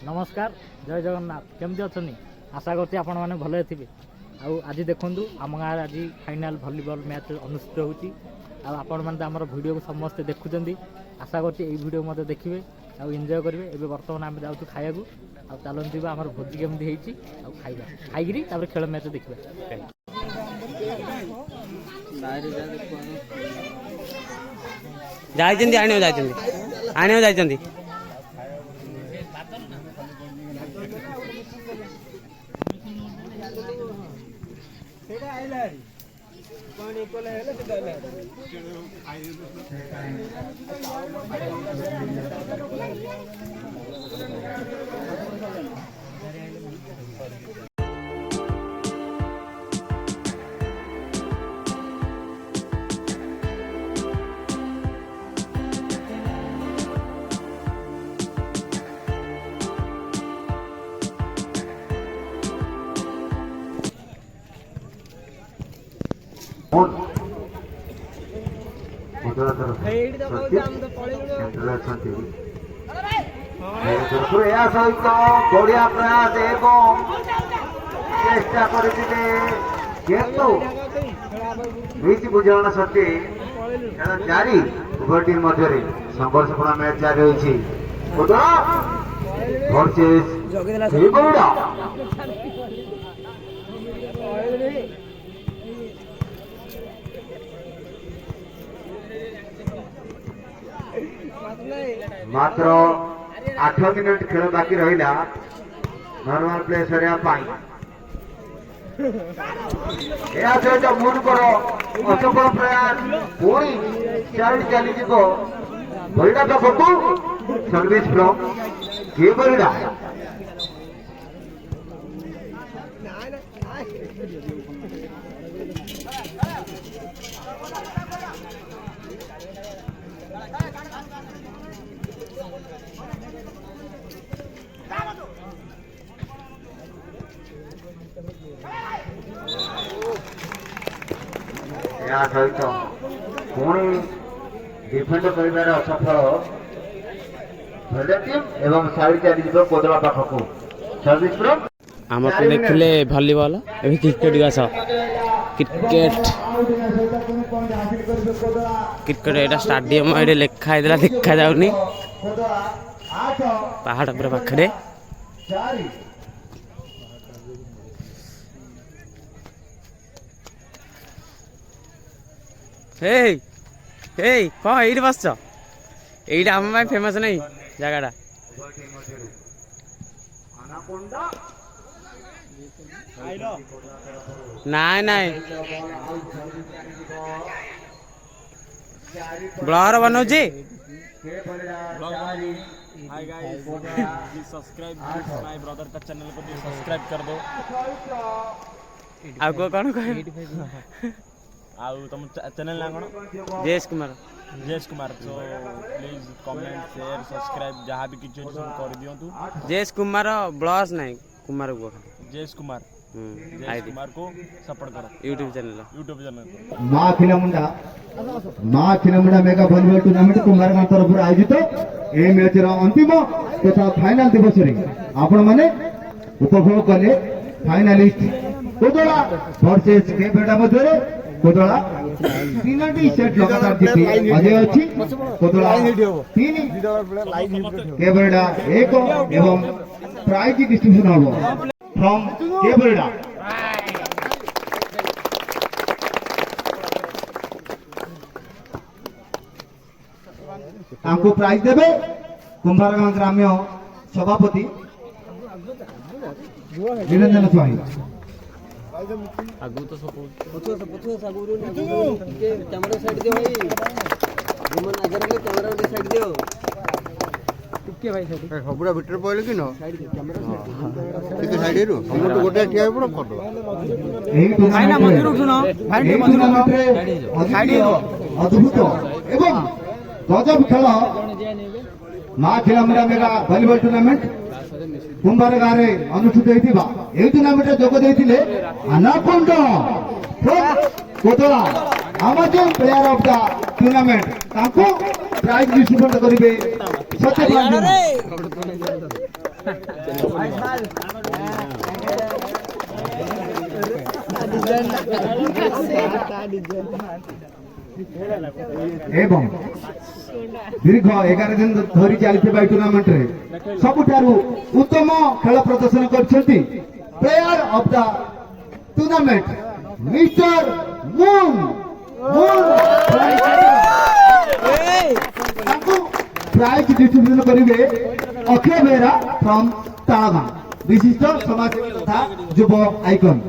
नमस्कार जय जगन्नाथ केमती अच्छा आशा करती आपण मैंने भले थे आज देखूँ आम गाँव आज फाइनाल वॉलीबॉल मैच अनुष्ठित होती आपण मैंने आम वीडियो को समस्ते देखुं आशा करती वीडियो मत देखिए आउ एंजॉय करेंगे एवं बर्तमान आम जाऊँ खाया चलती आम भोजी केमती खाइबा खाई खेल मैच देखा जाइछन्ती आने जाइछन्ती सहित बढ़िया प्रयास एवं चेष्टा करते बुझाणा सत्वे खेल जारी उभय टीम मध्य संघर्षपूर्ण मैच जारी होती मात्र 8 मिनिट खेल बाकी रहा नॉर्मल प्ले सरिया सहित मुनकर असफल प्रयास पुणी चाइल्ड चली बरिडा पाखु सर्विस फ्रॉम के बरिडा सहित पुणी डिफेंड कर असफल एवं साइड चली कोदला पाखक सर्विस फ्रॉम आम तो देखिले वॉलीबॉल अभी क्रिकेट गस क्रिकेट एटा स्टेडियम ये लिखा देखा जाऊनी पहाड़ पर पाखरे कौन ये बस ये आम फेमस नहीं जगह नाई नाई ब्लॉगर बनौची hi guys please subscribe my brother का चैनल को सब्सक्राइब कर दो आगो कौन कह आउ तुम चैनल ना कौन Jayesh Kumar so please comment share subscribe जहाँ भी किसी कर दियो तू जयेश कुमार ब्लॉग्स नहीं कुमार को जयेश कुमार को सपोर्ट करो यूट्यूब चैनल माँ खिलमुंडा मेगा वॉलीबॉल टूर्नामेंट कुमारगांव तरफ आयोजित ए मैच अंतिम तथा फाइनाल दिवस आपण माने उपभोग कले फाइनालिस्ट कोदला वर्सेस के बेटा मध्य कोदला 3 सेट लगातार जीती अजय अच्छी कोदला 3 के बेटा 1 एवं प्राइज डिस्ट्रीब्यूशन हो फ्रॉम के बेटा आपको प्राइज देवे कुंभारगांव ग्राम्य सभापति निरंजन स्वाई आगु तो सब कैमरा साइड दे भाई जुमन आगे रे कैमरा दे साइड दियो टिके भाई साइड सबुरा भीतर पहिले कि न साइड कैमरा ठीक साइड रो हम तो गोटे ठिया पड़ो फोटो भाई ना मंदिर उठुनो भाई मंदिर साइड अद्भुत एवं गजब खेल माँ Khilmunda mega volleyball tournament Kumbhargaon अनुष्ठित होता टूर्नामेंट जोग देते आनाकोंडा कोतला amazing player of the tournament ताको प्राइज डिस्ट्रीब्यूट करिवे सत्यपाल एवं दीर्घ 11 दिन धरी चलता टूर्नामेंट रे सबुठारु उत्तम खेल प्रदर्शन करछंती player of the tournament mister Moon prize distribution करिवे अक्षय बेहरा फ्रॉम तालागां विशिष्ट समाजसेवी तथा युव आइकन